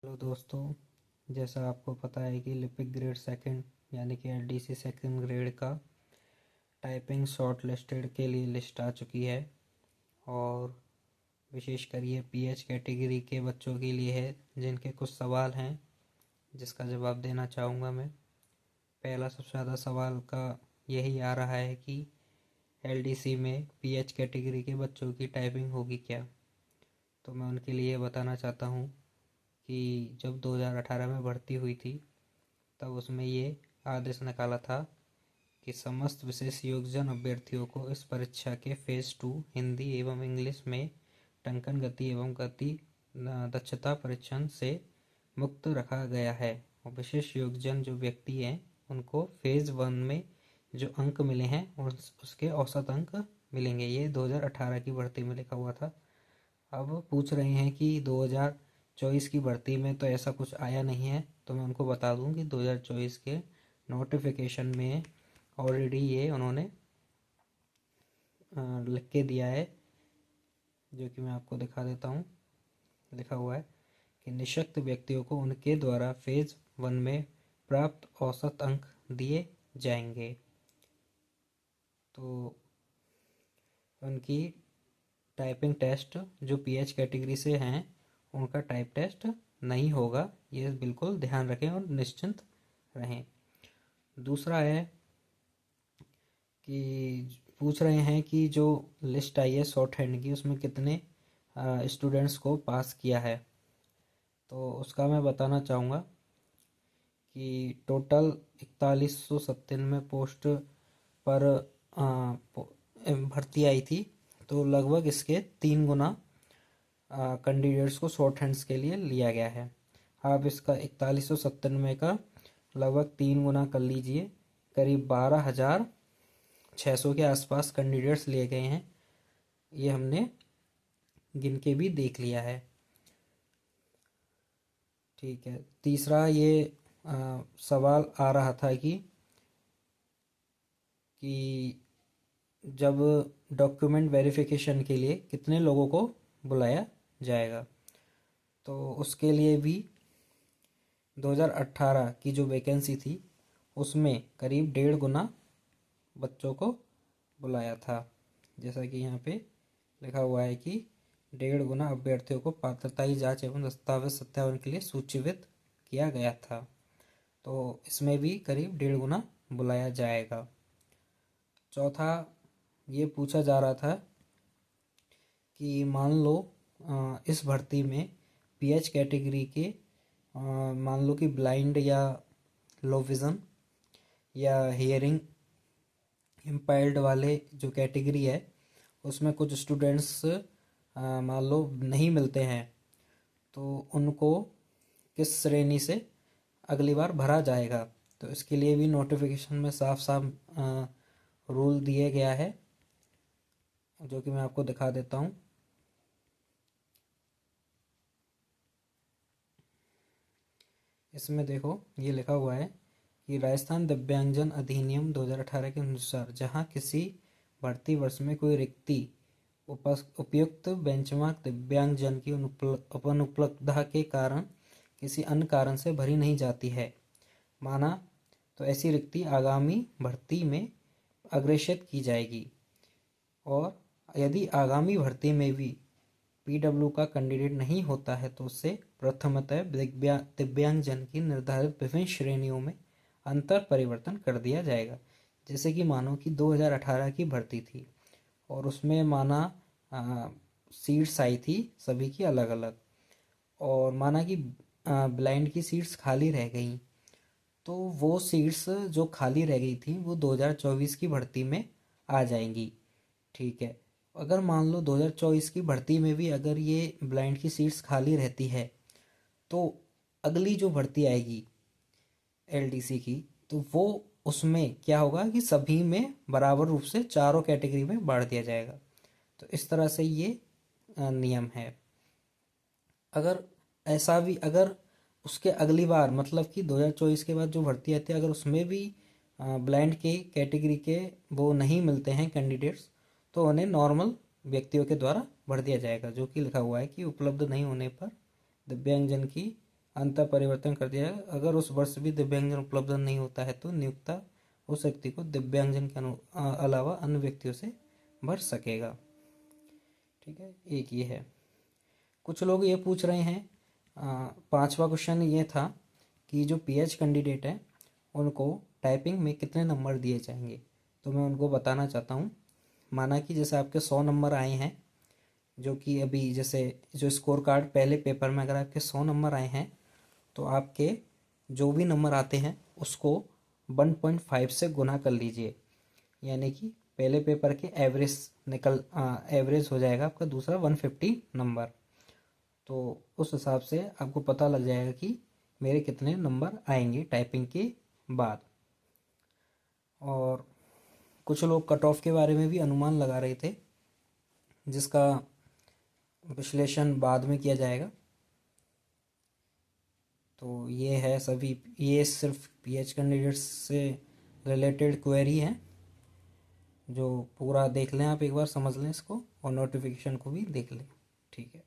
Hello दोस्तों, जैसा आपको पता है कि लिपिक ग्रेड सेकंड यानी कि एलडीसी सेकंड ग्रेड का टाइपिंग शॉर्ट लिस्टेड के लिए लिस्ट आ चुकी है। और विशेषकर ये पीएच कैटेगरी के बच्चों के लिए है जिनके कुछ सवाल हैं जिसका जवाब देना चाहूँगा मैं। पहला सबसे ज़्यादा सवाल का यही आ रहा है कि एलडीसी में पीएच कैटेगरी के बच्चों की टाइपिंग होगी क्या। तो मैं उनके लिए बताना चाहता हूँ कि जब 2018 में भर्ती हुई थी तब उसमें ये आदेश निकाला था कि समस्त विशेष योग्यजन अभ्यर्थियों को इस परीक्षा के फेज़ 2 हिंदी एवं इंग्लिश में टंकन गति एवं गति दक्षता परीक्षण से मुक्त रखा गया है। और विशेष योग्यजन जो व्यक्ति हैं उनको फेज़ 1 में जो अंक मिले हैं उसके औसत अंक मिलेंगे। ये 2018 की भर्ती में लिखा हुआ था। अब पूछ रहे हैं कि 2024 की भर्ती में तो ऐसा कुछ आया नहीं है, तो मैं उनको बता दूं कि 2024 के नोटिफिकेशन में ऑलरेडी ये उन्होंने लिख के दिया है, जो कि मैं आपको दिखा देता हूँ। लिखा हुआ है कि निःशक्त व्यक्तियों को उनके द्वारा फेज़ 1 में प्राप्त औसत अंक दिए जाएंगे। तो उनकी टाइपिंग टेस्ट जो पीएच कैटेगरी से हैं उनका टाइप टेस्ट नहीं होगा, ये बिल्कुल ध्यान रखें और निश्चिंत रहें। दूसरा है कि पूछ रहे हैं कि जो लिस्ट आई है शॉर्ट हैंड की उसमें कितने स्टूडेंट्स को पास किया है। तो उसका मैं बताना चाहूँगा कि टोटल 4197 पोस्ट पर भर्ती आई थी, तो लगभग इसके 3 गुना कैंडिडेट्स को शॉर्ट हैंड्स के लिए लिया गया है। आप इसका 4197 का लगभग 3 गुना कर लीजिए, करीब 12,600 के आसपास कैंडिडेट्स लिए गए हैं। ये हमने गिन के भी देख लिया है। ठीक है, तीसरा ये सवाल आ रहा था कि जब डॉक्यूमेंट वेरिफिकेशन के लिए कितने लोगों को बुलाया जाएगा। तो उसके लिए भी 2018 की जो वैकेंसी थी उसमें करीब 1.5 गुना बच्चों को बुलाया था। जैसा कि यहाँ पे लिखा हुआ है कि 1.5 गुना अभ्यर्थियों को पात्रता जांच एवं दस्तावेज सत्यापन के लिए सूचीबद्ध किया गया था। तो इसमें भी करीब 1.5 गुना बुलाया जाएगा। चौथा ये पूछा जा रहा था कि मान लो इस भर्ती में पीएच कैटेगरी के मान लो कि ब्लाइंड या लो विज़न या हियरिंग इम्पेयर्ड वाले जो कैटेगरी है उसमें कुछ स्टूडेंट्स मान लो नहीं मिलते हैं, तो उनको किस श्रेणी से अगली बार भरा जाएगा। तो इसके लिए भी नोटिफिकेशन में साफ साफ रूल दिए गया है, जो कि मैं आपको दिखा देता हूँ। इसमें देखो ये लिखा हुआ है कि राजस्थान दिव्यांगजन अधिनियम 2018 के अनुसार जहां किसी भर्ती वर्ष में कोई रिक्ति उपयुक्त बेंचमार्क दिव्यांगजन की अनुपलब्धता के कारण किसी अन्य कारण से भरी नहीं जाती है माना, तो ऐसी रिक्ति आगामी भर्ती में अग्रेषित की जाएगी। और यदि आगामी भर्ती में भी पीडब्ल्यू का कैंडिडेट नहीं होता है तो उससे प्रथमतः दिव्यांगजन की निर्धारित विभिन्न श्रेणियों में अंतर परिवर्तन कर दिया जाएगा। जैसे कि मानो कि 2018 की भर्ती थी और उसमें माना सीट्स आई थी सभी की अलग अलग, और माना कि ब्लाइंड की सीट्स खाली रह गई, तो वो सीट्स जो खाली रह गई थी वो 2024 की भर्ती में आ जाएंगी। ठीक है, अगर मान लो 2024 की भर्ती में भी अगर ये ब्लाइंड की सीट्स खाली रहती है तो अगली जो भर्ती आएगी एलडीसी की, तो वो उसमें क्या होगा कि सभी में बराबर रूप से चारों कैटेगरी में बांट दिया जाएगा। तो इस तरह से ये नियम है। अगर ऐसा भी अगर उसके अगली बार मतलब कि 2024 के बाद जो भर्ती आती है अगर उसमें भी ब्लाइंड के कैटेगरी के वो नहीं मिलते हैं कैंडिडेट्स, तो उन्हें नॉर्मल व्यक्तियों के द्वारा भर दिया जाएगा, जो कि लिखा हुआ है कि उपलब्ध नहीं होने पर दिव्यांगजन की अंतर परिवर्तन कर दिया है। अगर उस वर्ष भी दिव्यांगजन उपलब्ध नहीं होता है तो नियोक्ता उस व्यक्ति को दिव्यांगजन के अलावा अन्य व्यक्तियों से भर सकेगा। ठीक है, एक ये है। कुछ लोग ये पूछ रहे हैं, पांचवा क्वेश्चन ये था कि जो पीएच कैंडिडेट है उनको टाइपिंग में कितने नंबर दिए जाएंगे। तो मैं उनको बताना चाहता हूँ, माना कि जैसे आपके 100 नंबर आए हैं, जो कि अभी जैसे जो स्कोर कार्ड पहले पेपर में अगर आपके 100 नंबर आए हैं तो आपके जो भी नंबर आते हैं उसको 1.5 से गुना कर लीजिए, यानी कि पहले पेपर के एवरेज हो जाएगा आपका दूसरा 150 नंबर। तो उस हिसाब से आपको पता लग जाएगा कि मेरे कितने नंबर आएंगे टाइपिंग के बाद। और कुछ लोग कट ऑफ के बारे में भी अनुमान लगा रहे थे, जिसका विश्लेषण बाद में किया जाएगा। तो ये है सभी, ये सिर्फ पीएच कैंडिडेट्स से रिलेटेड क्वेरी है, जो पूरा देख लें आप एक बार, समझ लें इसको और नोटिफिकेशन को भी देख लें। ठीक है।